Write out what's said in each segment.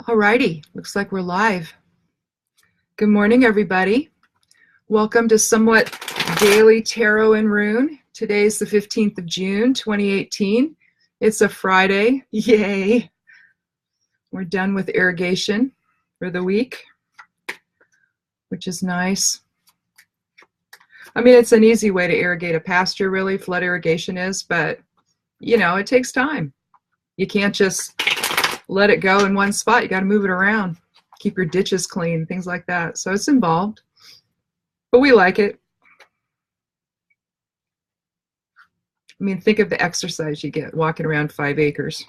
Alrighty, looks like we're live. Good morning, everybody. Welcome to Somewhat Daily Tarot and Rune. Today's the 15th of June, 2018. It's a Friday. Yay! We're done with irrigation for the week, which is nice. I mean, it's an easy way to irrigate a pasture, really, flood irrigation is, but, you know, it takes time. You can't just let it go in one spot. You got to move it around, keep your ditches clean, things like that. So it's involved, but we like it. I mean, think of the exercise you get walking around 5 acres.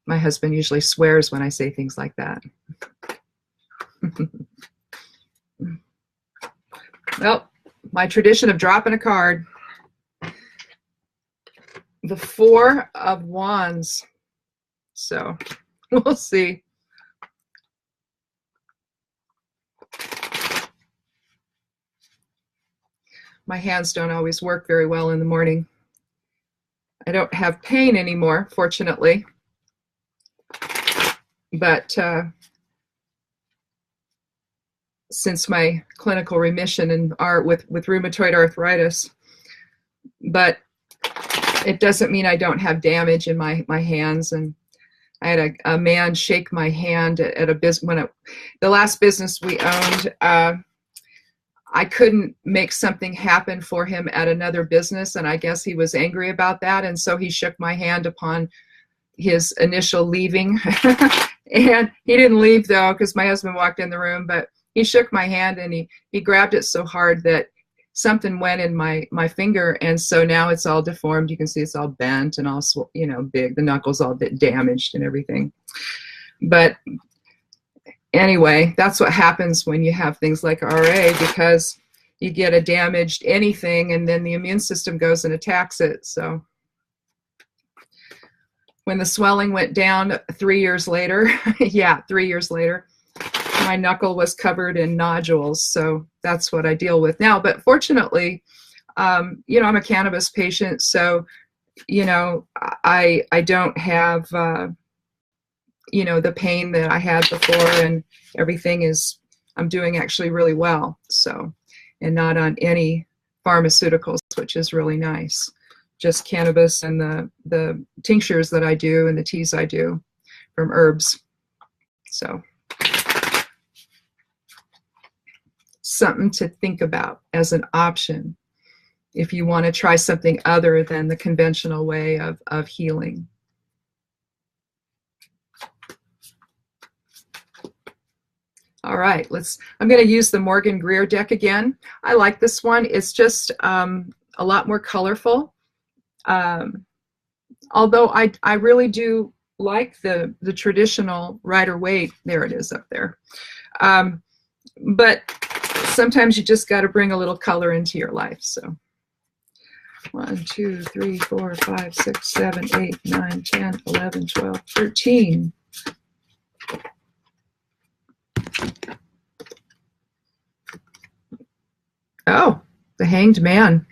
My husband usually swears when I say things like that. Well, my tradition of dropping a card. The Four of Wands. So we'll see. My hands don't always work very well in the morning. I don't have pain anymore, fortunately. But since my clinical remission and with rheumatoid arthritis, but it doesn't mean I don't have damage in my hands. And I had a man shake my hand at a business the last business we owned. I couldn't make something happen for him at another business, and I guess he was angry about that, and so he shook my hand upon his initial leaving. And he didn't leave though, because my husband walked in the room, but he shook my hand and he grabbed it so hard that something went in my finger, and so now it's all deformed. You can see it's all bent and all, you know, big. The knuckles all bit damaged and everything. But anyway, that's what happens when you have things like RA, because you get a damaged anything and then the immune system goes and attacks it. So when the swelling went down 3 years later, yeah, 3 years later, my knuckle was covered in nodules. So that's what I deal with now. But fortunately, you know, I'm a cannabis patient, so, you know, I don't have, you know, the pain that I had before, and everything is, I'm doing actually really well. So, and not on any pharmaceuticals, which is really nice. Just cannabis and the tinctures that I do and the teas I do from herbs. So something to think about as an option if you want to try something other than the conventional way of healing. All right, I'm going to use the Morgan Greer deck again. I like this one. It's just a lot more colorful. Although I really do like the traditional Rider-Waite. There it is up there. But sometimes you just got to bring a little color into your life. So 1, 2, 3, 4, 5, 6, 7, 8, 9, 10, 11, 12, 13. Oh, the Hanged Man.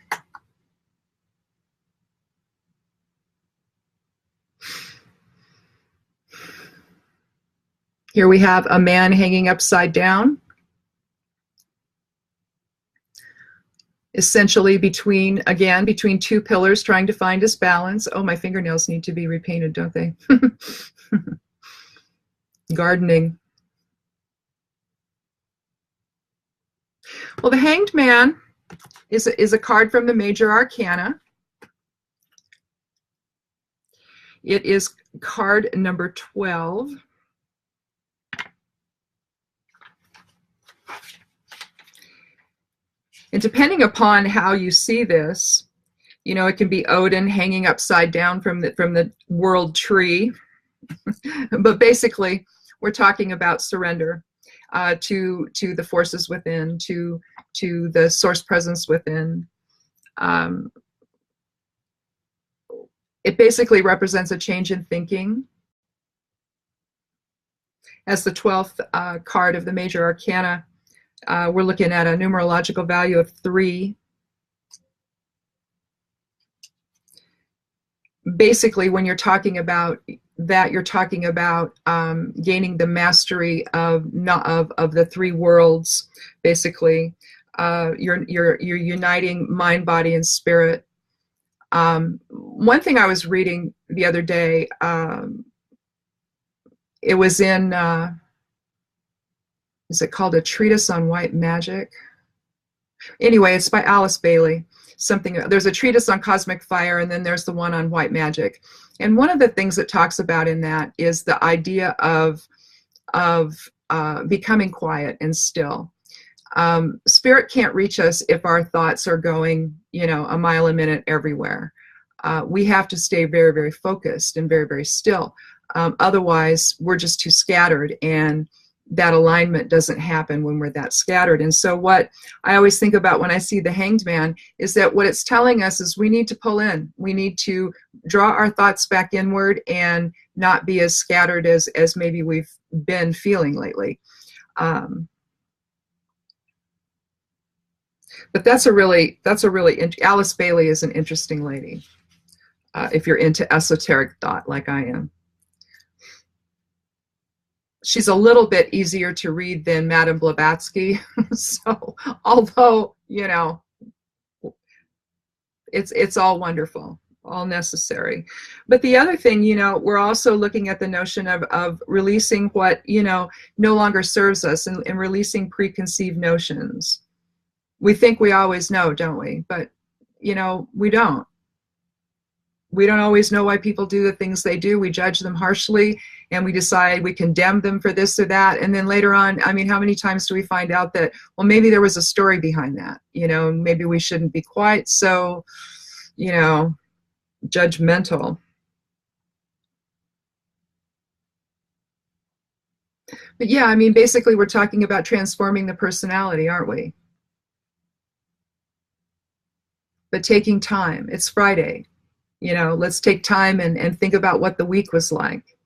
Here we have a man hanging upside down, essentially between two pillars, trying to find his balance. Oh, my fingernails need to be repainted, don't they? Gardening. Well, the Hanged Man is a card from the Major Arcana. It is card number 12. And depending upon how you see this, you know, it can be Odin hanging upside down from the world tree. But basically, we're talking about surrender to the forces within, to the source presence within. It basically represents a change in thinking. As the 12th card of the Major Arcana, we're looking at a numerological value of 3. basically, when you're talking about that, you're talking about gaining the mastery of the three worlds. Basically, you're uniting mind, body, and spirit. One thing I was reading the other day, it was in, is it called A Treatise on White Magic? Anyway, it's by Alice Bailey. There's a treatise on cosmic fire, and then there's the one on white magic. And one of the things it talks about in that is the idea of becoming quiet and still. Spirit can't reach us if our thoughts are going, a mile a minute everywhere. We have to stay very, very focused and very, very still. Otherwise, we're just too scattered, and that alignment doesn't happen when we're that scattered. And so what I always think about when I see the Hanged Man is that what it's telling us is we need to pull in. We need to draw our thoughts back inward and not be as scattered as maybe we've been feeling lately. But that's a really Alice Bailey is an interesting lady, if you're into esoteric thought like I am. She's a little bit easier to read than Madame Blavatsky. So, although, it's all wonderful, all necessary. But the other thing, we're also looking at the notion of releasing what, no longer serves us, and releasing preconceived notions. We think we always know, don't we? But, we don't. We don't always know why people do the things they do. We judge them harshly, and we decide we condemn them for this or that. And then later on, how many times do we find out that, well, maybe there was a story behind that, maybe we shouldn't be quite so, judgmental. But yeah, basically we're talking about transforming the personality, aren't we? But taking time. It's Friday. Let's take time and think about what the week was like.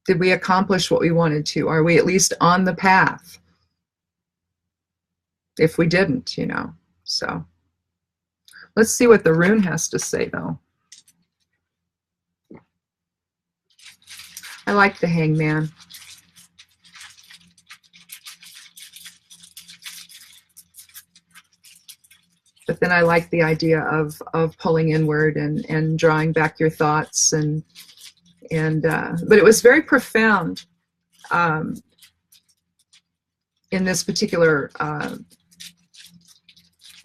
Did we accomplish what we wanted to? Are we at least on the path? If we didn't, So let's see what the rune has to say, though. I like the Hangman. But then I like the idea of pulling inward and drawing back your thoughts, but it was very profound in this particular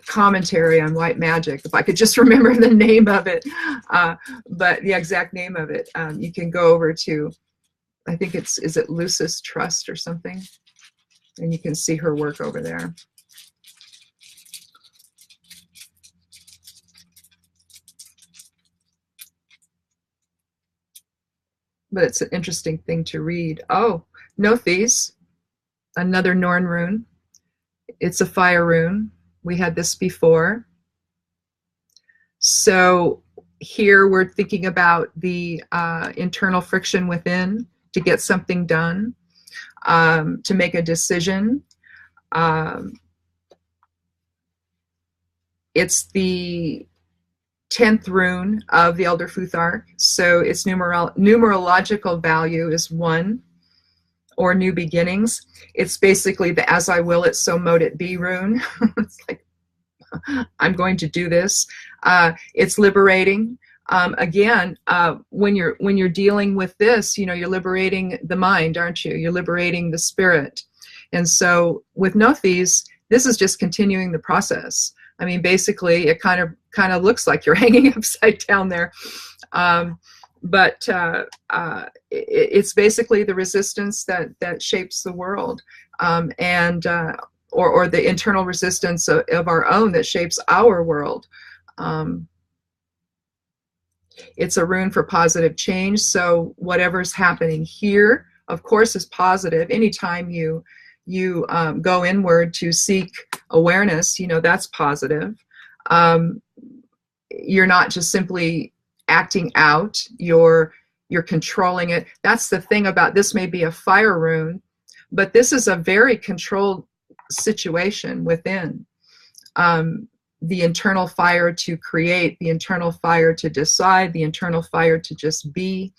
commentary on white magic. If I could just remember the name of it, but the exact name of it, you can go over to, I think is it Lucis Trust or something, and you can see her work over there. But it's an interesting thing to read. Oh, Nothes, another Norn rune. It's a fire rune. We had this before. So here we're thinking about the internal friction within to get something done, to make a decision. It's the 10th rune of the Elder Futhark, so its numerological value is 1, or new beginnings. It's basically the as I will it, so mote it be rune. It's like, I'm going to do this. It's liberating. Again, when you're dealing with this, you're liberating the mind, aren't you? You're liberating the spirit. And so with Nothes, this is just continuing the process. Basically, it kind of looks like you're hanging upside down there, but it's basically the resistance that shapes the world, or the internal resistance of our own that shapes our world. It's a rune for positive change. So whatever's happening here, of course, is positive. Anytime you go inward to seek awareness, that's positive. You're not just simply acting out, you're controlling it. That's the thing about this. May be a fire rune, but this is a very controlled situation within. the internal fire to create, the internal fire to decide, the internal fire to just be.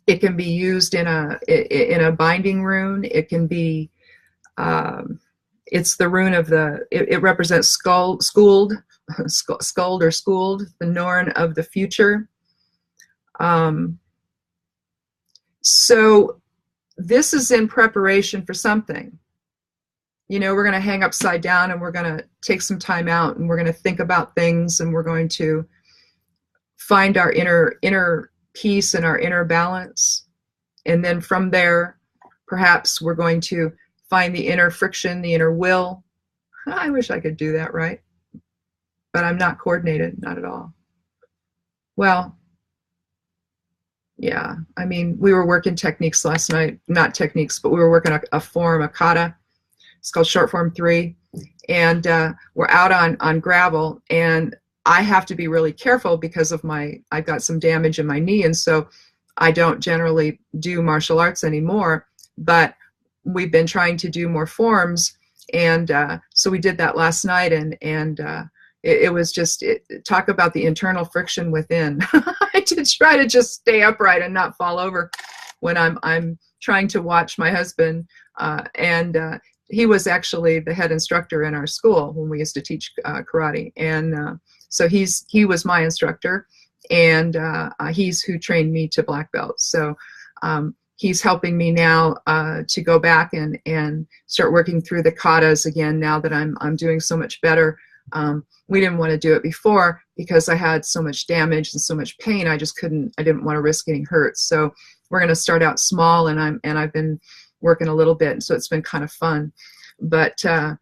It can be used in a binding rune. It can be, it's the rune of it represents schooled, the Norn of the future. So this is in preparation for something. You know, we're going to hang upside down and we're going to take some time out and we're going to think about things and we're going to find our inner peace and our inner balance. And then from there, perhaps we're going to find the inner friction, the inner will. I wish I could do that, right? But I'm not coordinated, not at all. Well, yeah, I mean, we were working techniques last night, not techniques, but we were working a form, a kata. It's called short form 3. And we're out on gravel, and I have to be really careful because of I've got some damage in my knee, and so I don't generally do martial arts anymore, but we've been trying to do more forms, and so we did that last night, and it was just, talk about the internal friction within. I did try to just stay upright and not fall over when I'm trying to watch my husband, and he was actually the head instructor in our school when we used to teach karate, and so he was my instructor, and he's who trained me to black belt. So he's helping me now to go back and start working through the katas again now that I'm doing so much better. We didn't want to do it before because I had so much damage and so much pain. I didn't want to risk getting hurt. So we're going to start out small, and I've been working a little bit, so it's been kind of fun. But a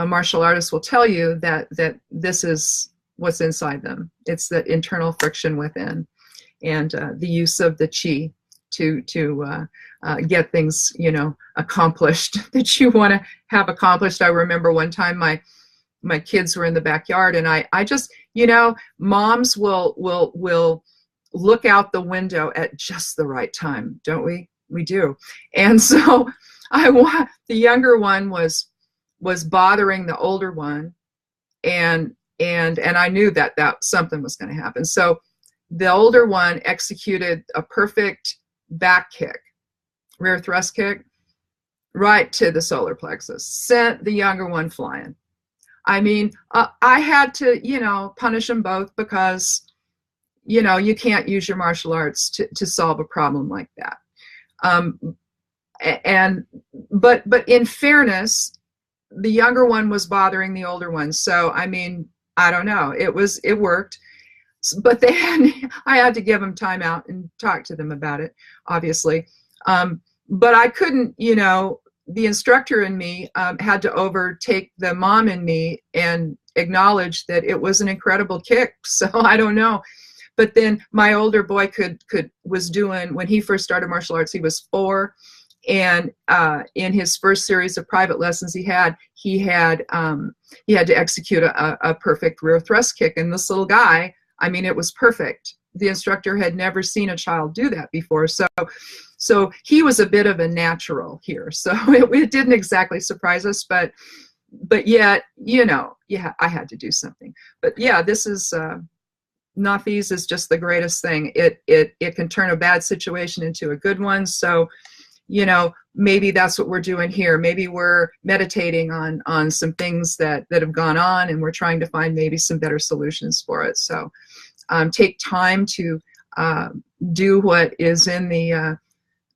martial artist will tell you that this is what's inside them. It's that internal friction within, and the use of the chi to get things, you know, accomplished that you want to have accomplished. I remember one time my kids were in the backyard, and I just, you know, moms will look out the window at just the right time, don't we? We do. And so the younger one was bothering the older one, and I knew that something was going to happen. So the older one executed a perfect back kick, rear thrust kick, right to the solar plexus, sent the younger one flying. I mean, I had to, you know, punish them both because, you know, you can't use your martial arts to solve a problem like that. But in fairness, the younger one was bothering the older one. So, I mean, I don't know. It worked. But I had to give them time out and talk to them about it, obviously. But I couldn't, you know, the instructor in me had to overtake the mom in me and acknowledge that it was an incredible kick. So I don't know. But then my older boy was doing, when he first started martial arts, he was 4. And in his first series of private lessons he had to execute a perfect rear thrust kick. And this little guy, I mean, it was perfect. The instructor had never seen a child do that before. So he was a bit of a natural here. So it didn't exactly surprise us, but yet, you know, yeah, I had to do something. But yeah, this is, Nafis is just the greatest thing. It can turn a bad situation into a good one. So, you know, maybe that's what we're doing here. Maybe we're meditating on some things that have gone on, and we're trying to find maybe some better solutions for it. So take time to do what is in the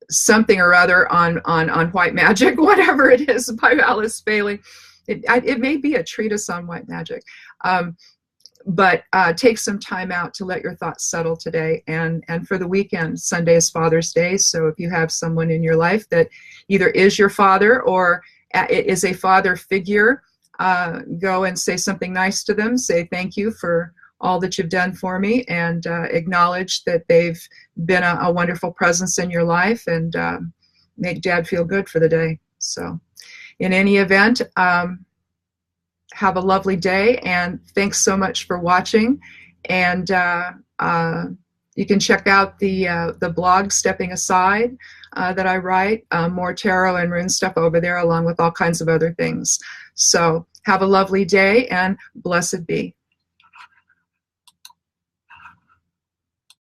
something or other on white magic, whatever it is, by Alice Bailey. It may be a treatise on white magic. But take some time out to let your thoughts settle today, and for the weekend. Sunday is Father's Day, so if you have someone in your life that either is your father or is a father figure, go and say something nice to them. Say thank you for all that you've done for me, and acknowledge that they've been a wonderful presence in your life, and make Dad feel good for the day. So in any event, have a lovely day, and thanks so much for watching. And you can check out the blog Stepping Aside. that I write, more tarot and rune stuff over there, along with all kinds of other things. So have a lovely day, and blessed be.